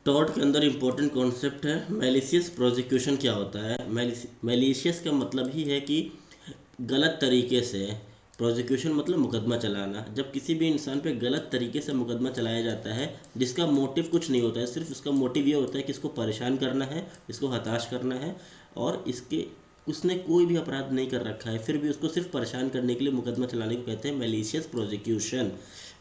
Tort के अंदर important concept है मैलिशियस प्रोसिक्यूशन। क्या होता है? मैलिशियस का मतलब ही है कि गलत तरीके से। प्रोसिक्यूशन मतलब मुकदमा चलाना। जब किसी भी इंसान पे गलत तरीके से मुकदमा चलाया जाता है जिसका मोटिव कुछ नहीं होता है, सिर्फ उसका मोटिव ये होता है कि इसको परेशान करना है, इसको हताश करना है, और इसके उसने कोई भी अपराध नहीं कर रखा है फिर भी उसको सिर्फ परेशान करने के लिए मुकदमा चलाने को कहते हैं मैलिशियस प्रोसिक्यूशन।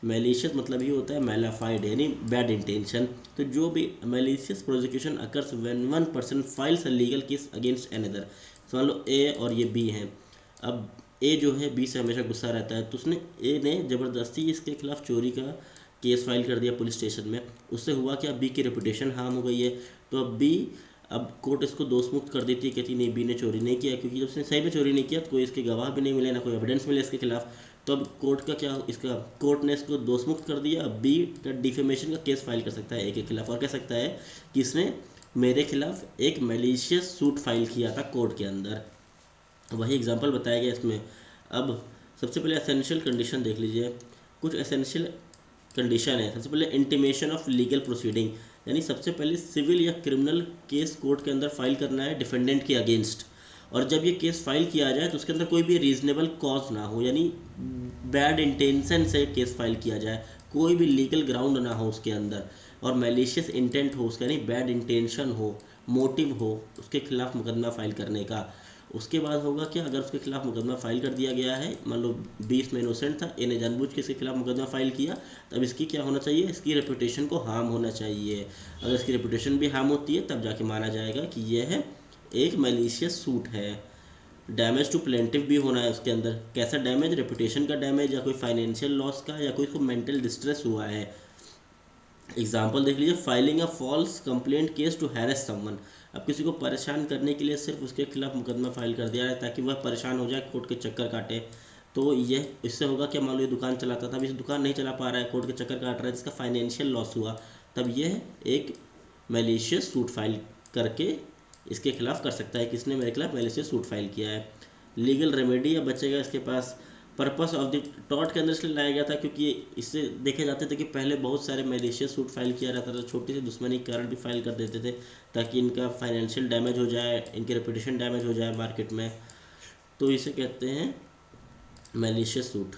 मैलिशियस मतलब ये होता है मैलाफाइड यानी बैड इंटेंशन। तो जो भी malicious prosecution occurs when one person files a legal case against another. मान लो ए और ये बी हैं। अब ए जो है बी से हमेशा गुस्सा रहता है, तो उसने ए ने ज़बरदस्ती इसके खिलाफ चोरी का केस फाइल कर दिया पुलिस स्टेशन में। उससे हुआ क्या, बी की रेपुटेशन हार्म हो गई है। तो अब कोर्ट इसको दोष मुक्त कर देती है, कहती नहीं बी ने चोरी नहीं किया, क्योंकि जब उसने सही में चोरी नहीं किया तो कोई इसके गवाह भी नहीं मिले, ना कोई एविडेंस मिले इसके खिलाफ। तो अब कोर्ट का क्या, इसका कोर्ट ने इसको दोष मुक्त कर दिया। अब बी का डिफेमेशन का केस फाइल कर सकता है ए के खिलाफ, और कह सकता है कि इसने मेरे खिलाफ एक मैलिशियस सूट फाइल किया था कोर्ट के अंदर। वही एग्जांपल बताया गया इसमें। अब सबसे पहले एसेंशियल कंडीशन देख लीजिए। कुछ एसेंशियल कंडीशन है। सबसे पहले इंटीमेशन ऑफ लीगल प्रोसीडिंग, यानी सबसे पहले सिविल या क्रिमिनल केस कोर्ट के अंदर फाइल करना है डिफेंडेंट के अगेंस्ट। और जब ये केस फाइल किया जाए तो उसके अंदर कोई भी रीजनेबल कॉज ना हो, यानी बैड इंटेंशन से केस फाइल किया जाए, कोई भी लीगल ग्राउंड ना हो उसके अंदर, और मैलिशियस इंटेंट हो उसका, यानी बैड इंटेंशन हो, मोटिव हो उसके खिलाफ मुकदमा फाइल करने का। उसके बाद होगा क्या, अगर उसके खिलाफ मुकदमा फाइल कर दिया गया है, मान लो 20 में इनोसेंट था, ए ने जानबूझ के इसके खिलाफ मुकदमा फाइल किया, तब इसकी क्या होना चाहिए, इसकी रेपुटेशन को हार्म होना चाहिए। अगर इसकी रेपुटेशन भी हार्म होती है तब जाके माना जाएगा कि यह है एक मैलिशियस सूट है। डैमेज टू प्लेंटिव भी होना है उसके अंदर। कैसा डैमेज, रेपुटेशन का डैमेज, या कोई फाइनेंशियल लॉस का, या कोई को मेंटल डिस्ट्रेस हुआ है। एग्जाम्पल देख लीजिए, filing a false complaint case to harass someone. अब किसी को परेशान करने के लिए सिर्फ उसके खिलाफ मुकदमा फाइल कर दिया है ताकि वह परेशान हो जाए, कोर्ट के चक्कर काटे। तो यह इससे होगा क्या, मान लो ये दुकान चलाता था, अब इस दुकान नहीं चला पा रहा है, कोर्ट के चक्कर काट रहा है, जिसका फाइनेंशियल लॉस हुआ, तब यह एक मैलिशियस सूट फाइल करके इसके खिलाफ कर सकता है कि इसने मेरे खिलाफ मैलिशियस सूट फाइल किया है। लीगल रेमेडी अब बचेगा इसके पास। पर्पस ऑफ द टॉर्ट के अंदर इसलिए लाया गया था क्योंकि इससे देखे जाते थे कि पहले बहुत सारे मैलिशियस सूट फाइल किया जाता था, छोटी सी दुश्मनी के कारण भी फाइल कर देते थे ताकि इनका फाइनेंशियल डैमेज हो जाए, इनकी रेपुटेशन डैमेज हो जाए मार्केट में। तो इसे कहते हैं मैलिशियस सूट।